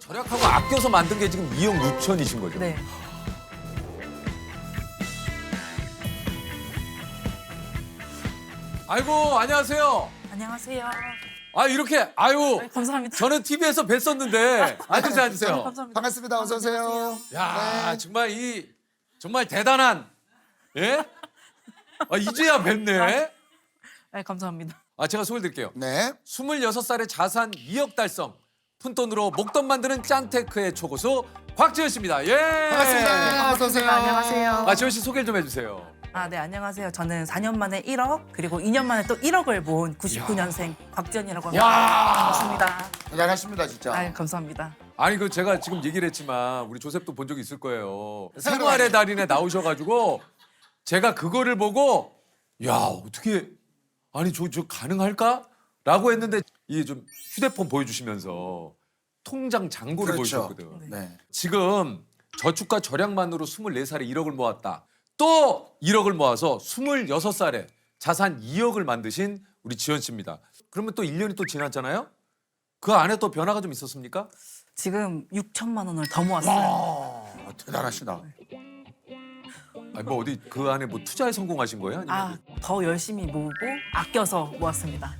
절약하고 아껴서 만든 게 지금 2억 6천이신 거죠? 네. 아이고, 안녕하세요. 안녕하세요. 아, 이렇게, 아유. 네, 감사합니다. 저는 TV에서 뵀었는데. 앉으세요, 앉으세요. 감사합니다. 반갑습니다. 어서 오세요. 야, 정말 정말 대단한, 예? 아, 이제야 뵙네. 네, 감사합니다. 아, 제가 소개드릴게요. 네. 26살의 자산 2억 달성. 푼돈으로 목돈 만드는 짠테크의 초고수 곽지연 씨입니다. 예. 반갑습니다. 어서 오세요. 안녕하세요. 아, 지연 씨 소개를 좀 해주세요. 아, 네, 안녕하세요. 저는 4년 만에 1억, 그리고 2년 만에 또 1억을 모은 99년생 곽지연이라고 합니다. 반갑습니다. 잘하십니다, 진짜. 아, 감사합니다. 아니 그 제가 지금 얘기를 했지만 우리 조셉도 본 적이 있을 거예요. 생활의 달인에 나오셔가지고 제가 그거를 보고 야 어떻게 아니 저 가능할까?라고 했는데 이 좀 휴대폰 보여주시면서 통장 잔고를 그렇죠. 보여주거든. 네. 지금 저축과 절약만으로 24살에 1억을 모았다. 또 1억을 모아서 26살에 자산 2억을 만드신 우리 지연 씨입니다. 그러면 또 1년이 또 지났잖아요. 그 안에 또 변화가 좀 있었습니까? 지금 6천만 원을 더 모았어요. 아, 대단하시다. 아니 뭐 어디 그 안에 뭐 투자에 성공하신 거예요? 아니면 아, 더 열심히 모으고 아껴서 모았습니다.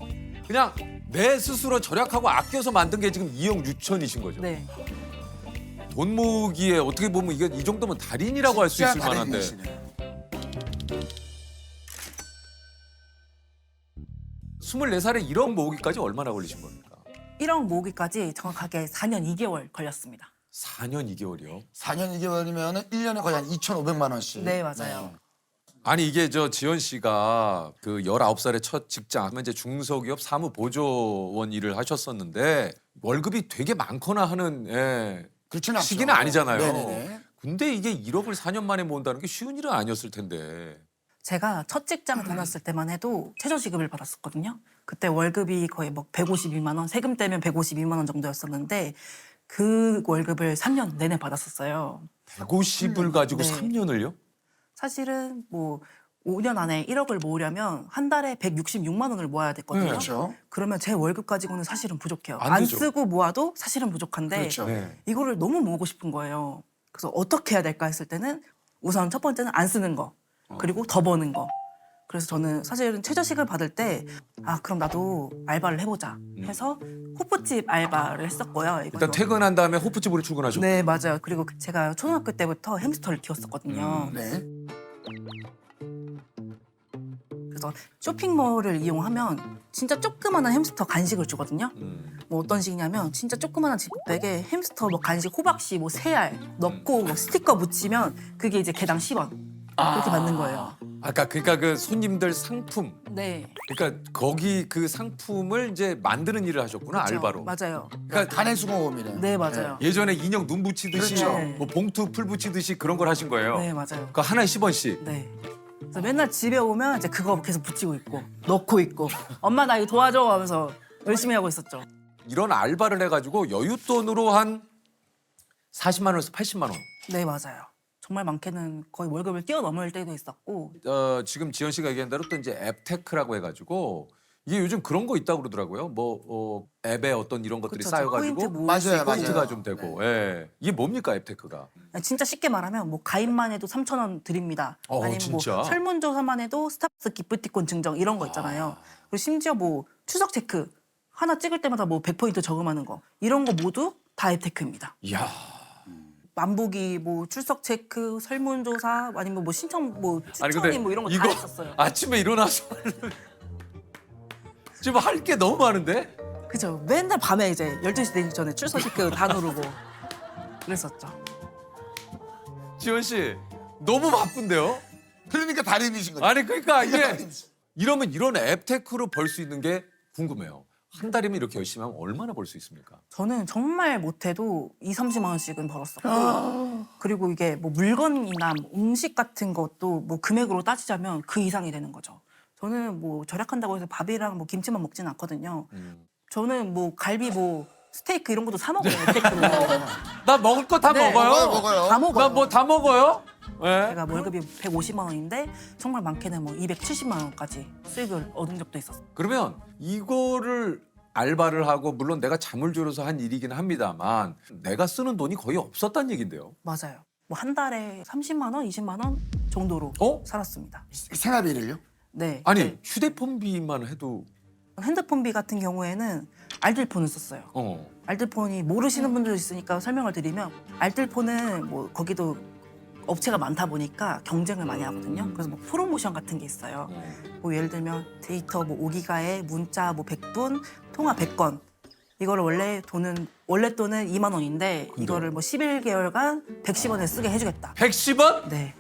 그냥 내 스스로 절약하고 아껴서 만든 게 지금 2억 6천이신 거죠? 네. 돈 모으기에 어떻게 보면 이게 이 정도면 달인이라고 할 수 있을 진짜 만한데. 달인이시네. 24살에 1억 모으기까지 얼마나 걸리신 겁니까? 1억 모으기까지 정확하게 4년 2개월 걸렸습니다. 4년 2개월이요? 4년 2개월이면 1년에 거의 한 2,500만 원씩. 네, 맞아요. 아니 이게 저 지연 씨가 그 19살에 첫 직장 하면 이제 중소기업 사무보조원 일을 하셨었는데 월급이 되게 많거나 하는 그렇진 않죠. 시기는 아니잖아요. 네네네. 근데 이게 1억을 4년 만에 모은다는 게 쉬운 일은 아니었을 텐데. 제가 첫 직장 다녔을 때만 해도 최저시급을 받았었거든요. 그때 월급이 거의 뭐 152만 원, 세금 떼면 152만 원 정도였었는데 그 월급을 3년 내내 받았었어요. 150을 가지고 네. 3년을요? 사실은 뭐 5년 안에 1억을 모으려면 한 달에 166만 원을 모아야 됐거든요. 네. 그렇죠. 그러면 제 월급 가지고는 사실은 부족해요. 안 안 되죠. 쓰고 모아도 사실은 부족한데 그렇죠. 네. 이거를 너무 모으고 싶은 거예요. 그래서 어떻게 해야 될까 했을 때는 우선 첫 번째는 안 쓰는 거, 그리고 더 버는 거. 그래서 저는 사실은 최저시급을 받을 때 아 그럼 나도 알바를 해보자 해서 호프집 알바를 했었고요. 일단 퇴근한 다음에 호프집으로 출근하셨고. 네, 맞아요. 그리고 제가 초등학교 때부터 햄스터를 키웠었거든요. 네. 그래서 쇼핑몰을 이용하면 진짜 조그마한 햄스터 간식을 주거든요. 뭐 어떤 식이냐면 진짜 조그마한 지퍼백에 햄스터 뭐 간식 호박씨 뭐 3알 넣고 뭐 스티커 붙이면 그게 이제 개당 10원 그렇게 받는 거예요. 아까 그러니까 그 손님들 상품. 네, 그러니까 거기 그 상품을 이제 만드는 일을 하셨구나 그렇죠. 알바로. 맞아요. 그러니까 간해수공업이네. 네, 맞아요. 예전에 인형 눈 붙이듯이 그렇죠. 뭐 봉투 풀 붙이듯이 그런 걸 하신 거예요. 네, 맞아요. 그 하나에 10원씩. 네. 그래서 맨날 집에 오면 이제 그거 계속 붙이고 있고 넣고 있고 엄마 나 이거 도와줘 하면서 열심히 하고 있었죠. 이런 알바를 해가지고 여윳돈으로 한 40만 원에서 80만 원. 네, 맞아요. 정말 많게는 거의 월급을 뛰어넘을 때도 있었고 지금 지연 씨가 얘기한 대로 또 이제 앱테크라고 해가지고 이게 요즘 그런 거 있다고 그러더라고요. 뭐 앱에 어떤 이런 것들이 그쵸, 쌓여가지고 포인트 모을 수 맞아요, 있고. 포인트가 맞아요. 좀 되고. 예. 이게 뭡니까 앱테크가? 진짜 쉽게 말하면 뭐 가입만 해도 3,000원 드립니다. 아니면 진짜? 뭐 설문조사만 해도 스타벅스 기프티콘 증정 이런 거 있잖아요. 그리고 심지어 뭐 추석 체크 하나 찍을 때마다 뭐 100포인트 저금하는 거 이런 거 모두 다 앱테크입니다. 이야. 만보기 뭐 출석 체크 설문조사 아니면 뭐 신청 뭐 아니 추천이 근데 뭐 이런 거 다 이거 했었어요. 아침에 일어나서 지금 할 게 너무 많은데? 그죠. 맨날 밤에 이제 12시 되기 전에 출석 체크 다 누르고 그랬었죠. 지연 씨 너무 바쁜데요? 그러니까 달인이신 거죠. 아니 그러니까 이게 달인이시. 이러면 이런 앱테크로 벌 수 있는 게 궁금해요. 한 달이면 이렇게 열심히 하면 얼마나 벌 수 있습니까? 저는 정말 못해도 2, 30만 원씩은 벌었었고 그리고 이게 뭐 물건이나 뭐 음식 같은 것도 뭐 금액으로 따지자면 그 이상이 되는 거죠. 저는 뭐 절약한다고 해서 밥이랑 뭐 김치만 먹지는 않거든요. 저는 뭐 갈비 뭐 스테이크 이런 것도 사 먹어요. 스테이크로. 나 먹을 거 다 네. 먹어요. 먹어요. 다 먹어요. 나 뭐 다 먹어요. 예. 제가 월급이 150만 원인데 정말 많게는 뭐 270만 원까지 수익을 얻은 적도 있었어요. 그러면 이거를 알바를 하고 물론 내가 잠을 줄여서 한 일이긴 합니다만 내가 쓰는 돈이 거의 없었단 얘긴데요. 맞아요. 뭐 한 달에 30만 원, 20만 원 정도로 어? 살았습니다. 생활비를요? 네. 아니 네. 휴대폰비만 해도 핸드폰비 같은 경우에는 알뜰폰을 썼어요. 알뜰폰이 모르시는 분들 있으니까 설명을 드리면 알뜰폰은 뭐 거기도 업체가 많다 보니까 경쟁을 많이 하거든요. 그래서 뭐 프로모션 같은 게 있어요. 뭐 예를 들면 데이터 뭐 5기가에 문자 뭐 100분, 통화 100건. 이거를 원래 돈은 2만 원인데 이거를 뭐 11개월간 110원에 쓰게 해주겠다. 110원? 네,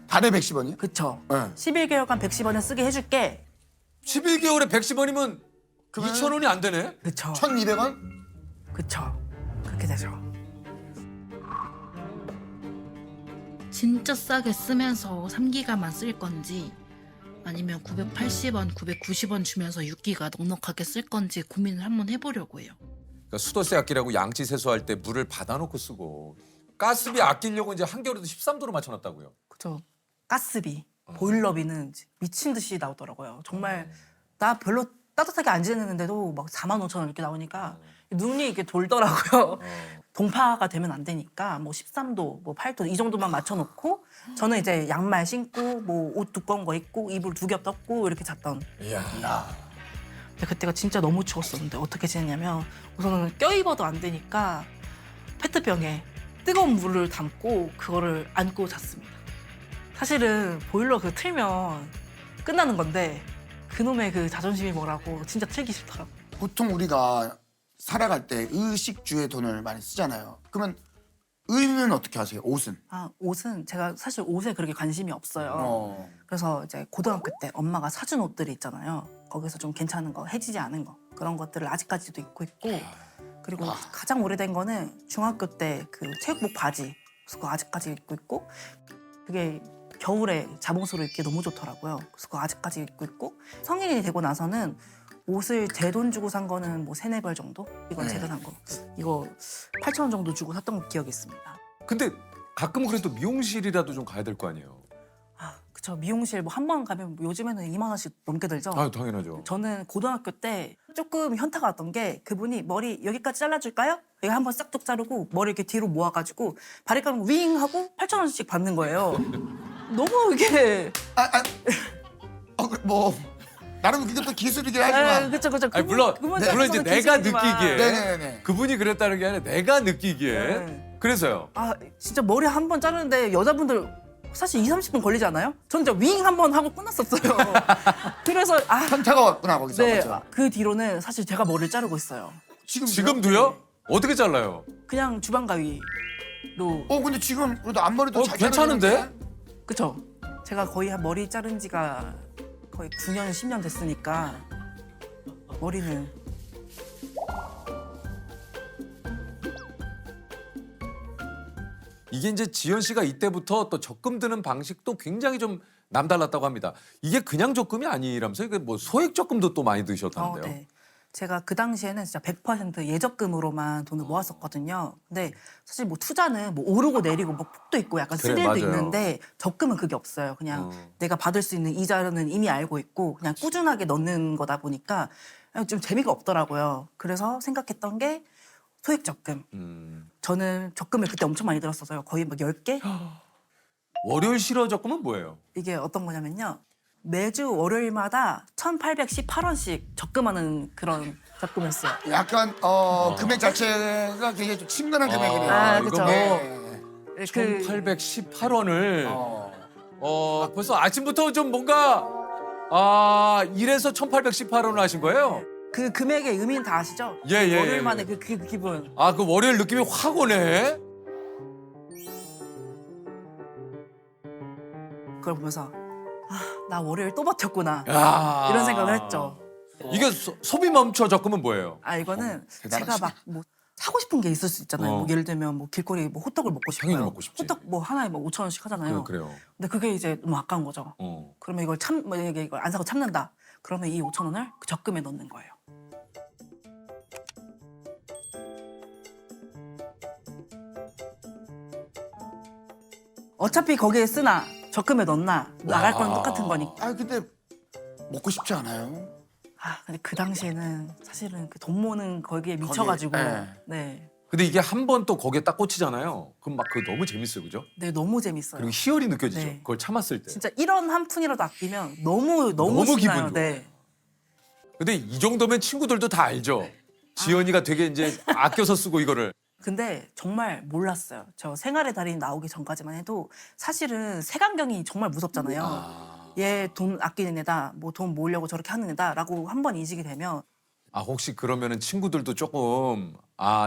달에 110원이요? 그쵸. 네. 11개월간 110원에 쓰게 해줄게. 11개월에 110원이면 2,000원이 안 되네. 그쵸. 1,200원? 그쵸. 그렇게 되죠. 진짜 싸게 쓰면서 3기가만 쓸 건지 아니면 980원, 990원 주면서 6기가 넉넉하게 쓸 건지 고민을 한번 해보려고 해요. 그러니까 수도세 아끼라고 양치 세수할 때 물을 받아놓고 쓰고 가스비 아끼려고 이제 한겨울에도 13도로 맞춰놨다고요. 그쵸. 가스비, 보일러비는 미친 듯이 나오더라고요. 정말 나 별로 따뜻하게 안 지냈는데도 막 4만 5천 원 이렇게 나오니까 눈이 이렇게 돌더라고요. 동파가 되면 안 되니까 뭐 13도, 뭐 8도 이 정도만 맞춰놓고 저는 이제 양말 신고 뭐 옷 두꺼운 거 입고 이불 2겹 덮고 이렇게 잤던. 이야. 근데 그때가 진짜 너무 추웠었는데 어떻게 지냈냐면 우선은 껴입어도 안 되니까 페트병에 뜨거운 물을 담고 그거를 안고 잤습니다. 사실은 보일러 그 틀면 끝나는 건데 그놈의 그 자존심이 뭐라고 진짜 틀기 싫더라고요. 보통 우리가 살아갈 때 의식주에 돈을 많이 쓰잖아요. 그러면 의는 어떻게 하세요? 옷은? 옷은 제가 사실 옷에 그렇게 관심이 없어요. 그래서 이제 고등학교 때 엄마가 사준 옷들이 있잖아요. 거기서 좀 괜찮은 거, 해지지 않은 거 그런 것들을 아직까지도 입고 있고 그리고 가장 오래된 거는 중학교 때 그 체육복 바지 그거 아직까지 입고 있고 그게 겨울에 자몽스로 입기 너무 좋더라고요. 그래서 그거 아직까지 입고 있고 성인이 되고 나서는 옷을 제 돈 주고 산 거는 뭐 3-4벌 정도? 이건 제가 산 거. 이거 8,000원 정도 주고 샀던 기억이 있습니다. 근데 가끔 그래도 미용실이라도 좀 가야 될 거 아니에요. 그쵸. 미용실 뭐 한 번 가면 뭐 요즘에는 2만 원씩 넘게 들죠. 당연하죠. 저는 고등학교 때 조금 현타가 왔던 게 그분이 머리 여기까지 잘라줄까요? 여기 한번 싹둑 자르고 머리 이렇게 뒤로 모아가지고 바리깡 윙 하고 8,000원씩 받는 거예요. 너무 이게 뭐 나름 그것도 기술이긴 하지만. 그쵸. 아니, 물론 이제 내가 느끼기에 네네네. 그분이 그랬다는 게 아니라 내가 느끼기에 네. 그래서요. 진짜 머리 한 번 자르는데 여자분들 사실 2-30분 걸리지 않아요? 전 진짜 윙 한 번 하고 끝났었어요. 그래서 현타가 왔구나 거기서. 네, 맞죠? 그 뒤로는 사실 제가 머리를 자르고 있어요. 지금도요? 어떻게 잘라요? 그냥 주방 가위로. 근데 지금 그래도 앞머리도 잘 괜찮은데? 자르는데? 그쵸? 제가 거의 한 머리 자른 지가 거의 9년, 10년 됐으니까 머리는 이게 이제 지연 씨가 이때부터 또 적금 드는 방식도 굉장히 좀 남달랐다고 합니다. 이게 그냥 적금이 아니라면서요? 이게 뭐 소액 적금도 또 많이 드셨다는데요. 네. 제가 그 당시에는 진짜 100% 예적금으로만 돈을 모았었거든요. 근데 사실 뭐 투자는 뭐 오르고 내리고 뭐 폭도 있고 약간 그래, 스릴도 맞아요. 있는데 적금은 그게 없어요. 그냥 내가 받을 수 있는 이자는 이미 알고 있고 그냥 꾸준하게 넣는 거다 보니까 좀 재미가 없더라고요. 그래서 생각했던 게 소액 적금. 저는 적금을 그때 엄청 많이 들었어요. 거의 막 10개? 월요일 실어 적금은 뭐예요? 이게 어떤 거냐면요. 매주 월요일마다 1,818원씩 적금하는 그런 적금이었어요. 약간 금액 자체가 굉장히 좀 친근한 금액이네요. 그쵸. 네. 1,818원을 벌써 아침부터 좀 뭔가 이래서 1,818원을 하신 거예요? 그 금액의 의미는 다 아시죠? 예. 월요일 만에 그 기분. 그 월요일 느낌이 확 오네. 그걸 보면서 나 월요일 또 버텼구나. 야. 이런 생각을 했죠. 이게 소비 멈춰 적금은 뭐예요? 이거는 대단하시네. 제가 막 뭐 사고 싶은 게 있을 수 있잖아요. 어. 뭐 예를 들면 뭐 길거리 뭐 호떡을 먹고 싶어요. 당연히 먹고 싶지. 호떡 뭐 하나에 뭐 5,000원씩 하잖아요. 그래요. 근데 그게 이제 너무 아까운 거죠. 그러면 이걸 만약에 이걸 안 사고 참는다. 그러면 이 5,000원을 그 적금에 넣는 거예요. 어차피 거기에 쓰나 적금에 넣나 나갈 건 똑같은 거니까. 근데 먹고 싶지 않아요? 근데 그 당시에는 사실은 그 돈 모는 거기에 미쳐가지고 예. 네. 근데 이게 한 번 또 거기에 딱 꽂히잖아요. 그럼 막 그거 너무 재밌어요, 그죠? 네, 너무 재밌어요. 그리고 희열이 느껴지죠. 네. 그걸 참았을 때. 진짜 1원 한 푼이라도 아끼면 너무 너무 신나요. 기분 좋아. 네. 근데 이 정도면 친구들도 다 알죠. 지연이가 되게 이제 아껴서 쓰고 이거를. 근데 정말 몰랐어요. 저 생활의 달인 나오기 전까지만 해도 사실은 색안경이 정말 무섭잖아요. 아, 얘 돈 아끼는 애다, 뭐 돈 모으려고 저렇게 하는 애다라고 한 번 인식이 되면 혹시 그러면은 친구들도 조금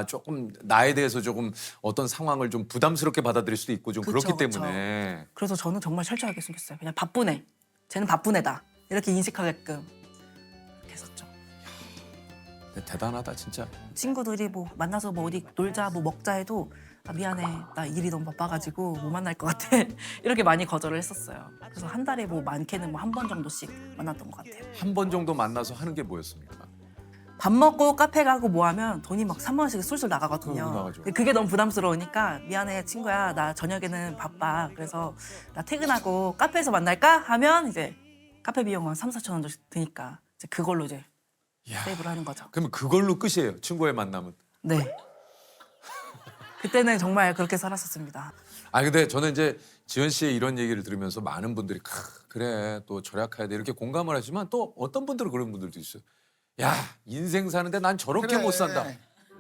조금 나에 대해서 조금 어떤 상황을 좀 부담스럽게 받아들일 수도 있고 좀 그쵸, 그렇기 그쵸. 때문에. 그래서 저는 정말 철저하게 숨겼어요. 그냥 바쁜 애, 쟤는 바쁜 애다 이렇게 인식하게끔 이렇게 했었죠. 대단하다 진짜. 친구들이 뭐 만나서 뭐 어디 놀자 뭐 먹자 해도 미안해 나 일이 너무 바빠가지고 못 만날 것 같아 이렇게 많이 거절을 했었어요. 그래서 한 달에 뭐 많게는 뭐 한 번 정도씩 만났던 것 같아요. 한 번 정도 만나서 하는 게 뭐였습니까? 밥 먹고 카페 가고 뭐 하면 돈이 막 3만 원씩 술술 나가거든요. 나가죠. 그게 너무 부담스러우니까 미안해 친구야 나 저녁에는 바빠 그래서 나 퇴근하고 카페에서 만날까 하면 이제 카페 비용은 3, 4천 원 정도 드니까 이제 그걸로 이제 이야, 세이브를 하는 거죠. 그러면 그걸로 끝이에요. 친구의 만남은. 네. 그때는 정말 그렇게 살았었습니다. 근데 저는 이제 지연 씨의 이런 얘기를 들으면서 많은 분들이 그래 또 절약해야 돼 이렇게 공감을 하지만 또 어떤 분들은 그런 분들도 있어요. 야 인생 사는데 난 저렇게 그래. 못 산다.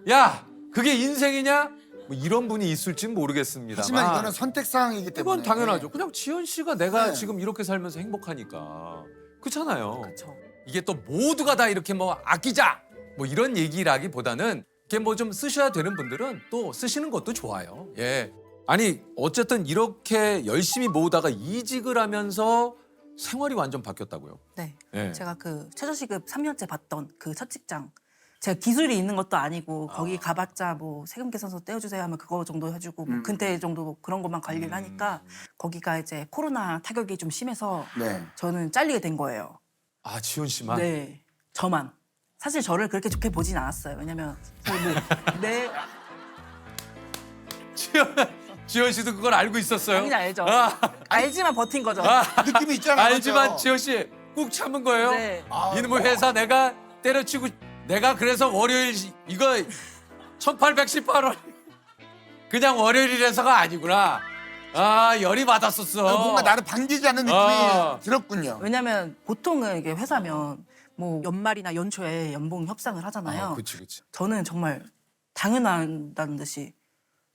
야 그게 인생이냐? 뭐 이런 분이 있을진 모르겠습니다만. 하지만 이거는 선택 사항이기 때문에. 이건 당연하죠. 그냥 지연 씨가 내가 네. 지금 이렇게 살면서 행복하니까 그렇잖아요. 그렇죠. 이게 또 모두가 다 이렇게 뭐 아끼자 뭐 이런 얘기라기보다는 이게 뭐 좀 쓰셔야 되는 분들은 또 쓰시는 것도 좋아요. 예. 아니 어쨌든 이렇게 열심히 모으다가 이직을 하면서 생활이 완전 바뀌었다고요. 네. 예. 제가 그 최저시급 3년째 받던 그 첫 직장. 제가 기술이 있는 것도 아니고 거기 가봤자 뭐 세금 계산서 떼어주세요 하면 그거 정도 해주고 뭐 근태 정도 뭐 그런 것만 관리를 하니까 거기가 이제 코로나 타격이 좀 심해서 네. 저는 잘리게 된 거예요. 지연 씨만. 네, 저만. 사실 저를 그렇게 좋게 보진 않았어요. 왜냐면 네, 지연 씨도 그걸 알고 있었어요. 당연히 알죠. 알지만 버틴 거죠. 느낌이 있잖아요. 알지만 맞죠? 지연 씨 꾹 참은 거예요. 네. 이놈의 회사 내가 때려치고 내가 그래서 월요일 이거 1,818원 그냥 월요일이라서가 아니구나. 열이 받았었어. 뭔가 나를 반기지 않는 느낌이 들었군요. 왜냐면 보통은 이게 회사면 뭐 연말이나 연초에 연봉 협상을 하잖아요. 그렇지. 저는 정말 당연하다는 듯이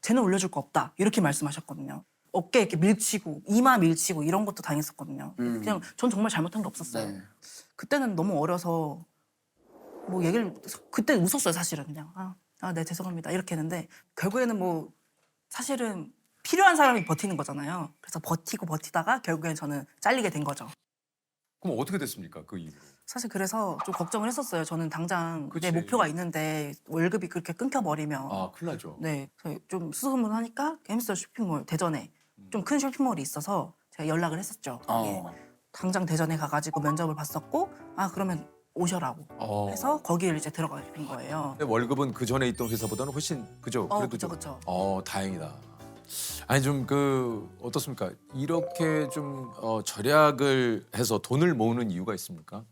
쟤는 올려줄 거 없다 이렇게 말씀하셨거든요. 어깨 이렇게 밀치고 이마 밀치고 이런 것도 당했었거든요. 그냥 전 정말 잘못한 게 없었어요. 네. 그때는 너무 어려서 뭐 얘기를 그때 웃었어요 사실은 그냥 네 죄송합니다 이렇게 했는데 결국에는 뭐 사실은 필요한 사람이 버티는 거잖아요. 그래서 버티고 버티다가 결국엔 저는 잘리게 된 거죠. 그럼 어떻게 됐습니까? 그 이후로. 사실 그래서 좀 걱정을 했었어요. 저는 당장 그치. 내 목표가 있는데 월급이 그렇게 끊겨버리면 큰일 나죠. 네, 그래서 좀 수소문하니까 햄스터 쇼핑몰 대전에 좀 큰 쇼핑몰이 있어서 제가 연락을 했었죠. 거기에. 당장 대전에 가가지고 면접을 봤었고 그러면 오셔라고 해서 거기를 이제 들어가게 된 거예요. 근데 월급은 그 전에 있던 회사보다는 훨씬 그죠? 그래도 그쵸, 좀. 그쵸. 다행이다. 아니 좀 어떻습니까? 이렇게 좀 절약을 해서 돈을 모으는 이유가 있습니까?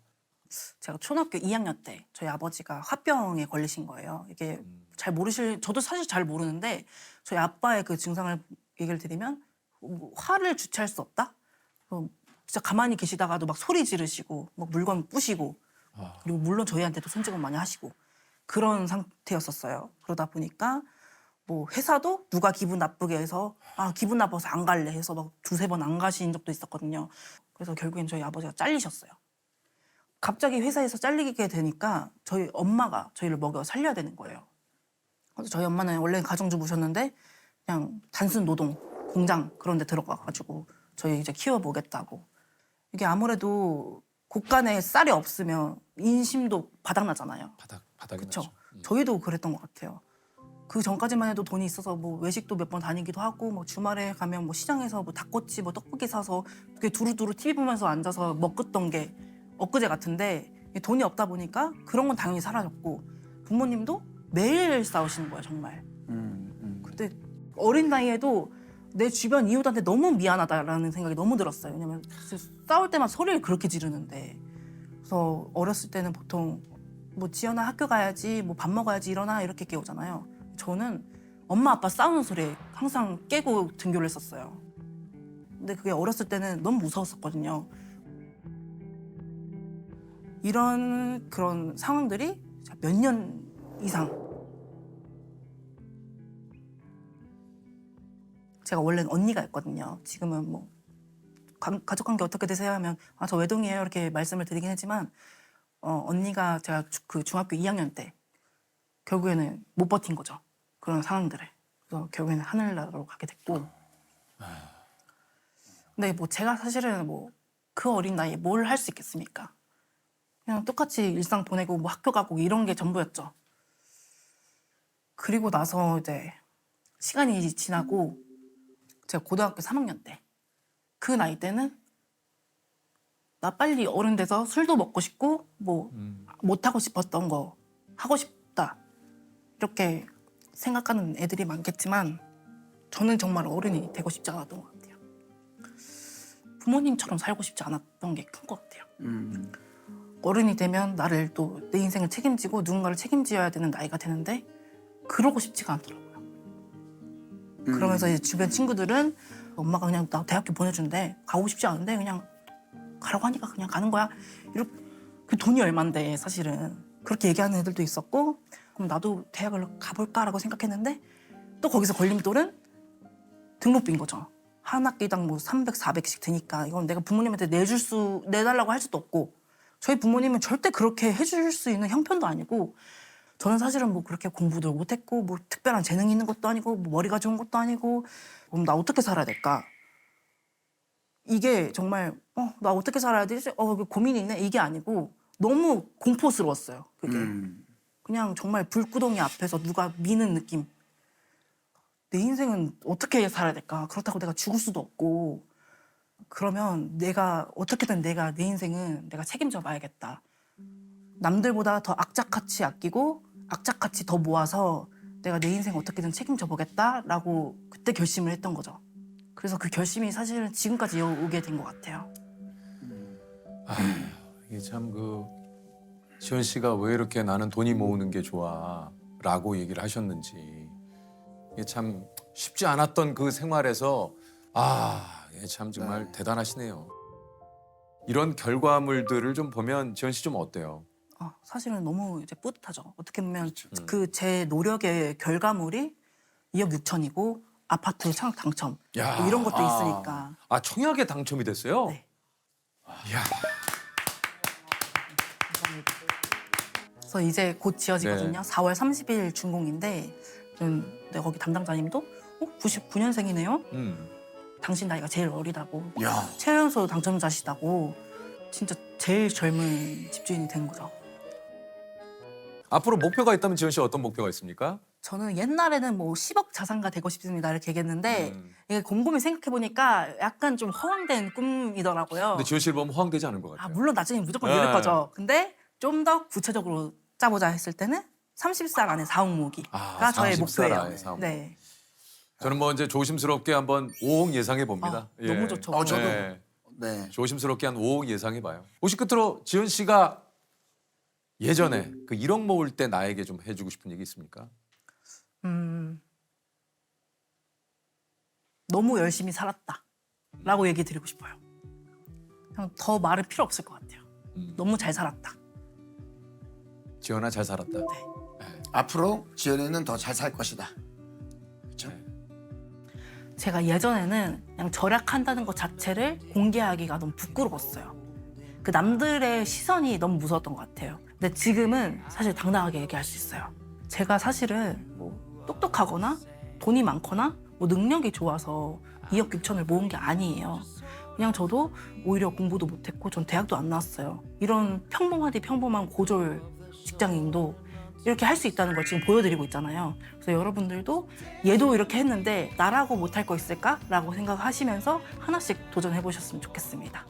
제가 초등학교 2학년 때 저희 아버지가 화병에 걸리신 거예요. 이게 잘 저도 사실 잘 모르는데 저희 아빠의 그 증상을 얘기를 드리면 화를 주체할 수 없다? 진짜 가만히 계시다가도 막 소리 지르시고 막 물건 부시고 그리고 물론 저희한테도 손짓을 많이 하시고 그런 상태였었어요. 그러다 보니까 뭐 회사도 누가 기분 나쁘게 해서 기분 나빠서 안 갈래 해서 막 두세 번 안 가신 적도 있었거든요. 그래서 결국엔 저희 아버지가 잘리셨어요. 갑자기 회사에서 잘리게 되니까 저희 엄마가 저희를 먹여 살려야 되는 거예요. 그래서 저희 엄마는 원래 가정주부셨는데 그냥 단순 노동, 공장 그런 데 들어가가지고 저희 이제 키워보겠다고. 이게 아무래도 곳간에 쌀이 없으면 인심도 바닥나잖아요. 바닥이 그렇죠. 나죠. 저희도 그랬던 것 같아요. 그 전까지만 해도 돈이 있어서 뭐 외식도 몇 번 다니기도 하고 뭐 주말에 가면 뭐 시장에서 뭐 닭꼬치 뭐 떡볶이 사서 그게 두루두루 TV 보면서 앉아서 먹었던 게 엊그제 같은데 돈이 없다 보니까 그런 건 당연히 사라졌고 부모님도 매일 싸우시는 거예요 정말. 그때 어린 나이에도 내 주변 이웃한테 너무 미안하다라는 생각이 너무 들었어요. 왜냐면 싸울 때만 소리를 그렇게 지르는데 그래서 어렸을 때는 보통 뭐 지연아 학교 가야지, 뭐 밥 먹어야지, 일어나 이렇게 깨우잖아요. 저는 엄마 아빠 싸우는 소리에 항상 깨고 등교를 했었어요. 근데 그게 어렸을 때는 너무 무서웠었거든요. 이런 그런 상황들이 몇 년 이상. 제가 원래는 언니가 있거든요. 지금은 뭐 가족관계 어떻게 되세요 하면 아, 저 외동이에요 이렇게 말씀을 드리긴 했지만 언니가 제가 그 중학교 2학년 때 결국에는 못 버틴 거죠. 그런 상황들을. 그래서 결국에는 하늘나라로 가게 됐고. 근데 뭐 제가 사실은 뭐 그 어린 나이에 뭘 할 수 있겠습니까? 그냥 똑같이 일상 보내고 뭐 학교 가고 이런 게 전부였죠. 그리고 나서 이제 시간이 지나고 제가 고등학교 3학년 때 그 나이 때는 나 빨리 어른 돼서 술도 먹고 싶고 뭐 못하고 싶었던 거 하고 싶다 이렇게 생각하는 애들이 많겠지만 저는 정말 어른이 되고 싶지 않았던 것 같아요. 부모님처럼 살고 싶지 않았던 게 큰 것 같아요. 어른이 되면 나를 또 내 인생을 책임지고 누군가를 책임져야 되는 나이가 되는데 그러고 싶지가 않더라고요. 그러면서 이제 주변 친구들은 엄마가 그냥 나 대학교 보내준대. 가고 싶지 않은데 그냥 가라고 하니까 그냥 가는 거야. 이렇게 그 돈이 얼만데 사실은 그렇게 얘기하는 애들도 있었고 그럼 나도 대학을 가볼까라고 생각했는데 또 거기서 걸림돌은 등록비인 거죠. 한 학기당 뭐 300, 400씩 드니까 이건 내가 부모님한테 내달라고 할 수도 없고 저희 부모님은 절대 그렇게 해줄 수 있는 형편도 아니고 저는 사실은 뭐 그렇게 공부도 못했고 뭐 특별한 재능이 있는 것도 아니고 뭐 머리가 좋은 것도 아니고 그럼 나 어떻게 살아야 될까? 이게 정말 나 어떻게 살아야 되지? 고민이 있네 이게 아니고 너무 공포스러웠어요. 그게 그냥 정말 불구덩이 앞에서 누가 미는 느낌. 내 인생은 어떻게 살아야 될까? 그렇다고 내가 죽을 수도 없고 그러면 내가 어떻게든 내 인생은 내가 책임져 봐야겠다. 남들보다 더 악착같이 아끼고 악착같이 더 모아서 내가 내 인생 어떻게든 책임져 보겠다라고 그때 결심을 했던 거죠. 그래서 그 결심이 사실은 지금까지 오게 된 것 같아요. 이게 참 지연 씨가 왜 이렇게 나는 돈이 모으는 게 좋아라고 얘기를 하셨는지 이게 참 쉽지 않았던 그 생활에서 이게 참 정말 대단하시네요. 이런 결과물들을 좀 보면 지연 씨 좀 어때요? 사실은 너무 이제 뿌듯하죠. 어떻게 보면 그 제 노력의 결과물이 2억 6천이고 아파트 청약 당첨 야. 뭐 이런 것도 있으니까. 청약에 당첨이 됐어요? 네. 이야. 그래서 이제 곧 지어지거든요. 네. 4월 30일 준공인데 거기 담당자님도 99년생이네요. 당신 나이가 제일 어리다고. 야. 최연소 당첨자시다고. 진짜 제일 젊은 집주인이 된 거죠. 앞으로 목표가 있다면 지연 씨 어떤 목표가 있습니까? 저는 옛날에는 뭐 10억 자산가 되고 싶습니다 이렇게 얘기했는데 이게 곰곰이 생각해 보니까 약간 좀 허황된 꿈이더라고요. 근데 지연 씨를 보면 허황되지 않은 것 같아요. 물론 나중에 무조건 네. 이럴 거죠. 근데 좀 더 구체적으로 짜보자 했을 때는 30살 안에 4억 모으기가 저의 30살 목표예요. 안에 4억. 네. 저는 뭐 이제 조심스럽게 한번 5억 예상해 봅니다. 너무 좋죠. 저도. 네. 네. 조심스럽게 한 5억 예상해 봐요. 혹시 끝으로 지연 씨가 예전에 그 1억 모을 때 나에게 좀 해주고 싶은 얘기 있습니까? 너무 열심히 살았다라고 얘기 드리고 싶어요. 그냥 더 말은 필요 없을 것 같아요. 너무 잘 살았다. 지연아 잘 살았다. 앞으로 지연이는 더 잘 살 것이다. 그렇죠? 제가 예전에는 그냥 절약한다는 것 자체를 공개하기가 너무 부끄러웠어요. 그 남들의 시선이 너무 무서웠던 것 같아요. 근데 지금은 사실 당당하게 얘기할 수 있어요. 제가 사실은 뭐 똑똑하거나 돈이 많거나 뭐 능력이 좋아서 2억 6천을 모은 게 아니에요. 그냥 저도 오히려 공부도 못했고 전 대학도 안 나왔어요. 이런 평범하디 평범한 고졸 직장인도 이렇게 할 수 있다는 걸 지금 보여드리고 있잖아요. 그래서 여러분들도 얘도 이렇게 했는데 나라고 못할 거 있을까? 라고 생각하시면서 하나씩 도전해보셨으면 좋겠습니다.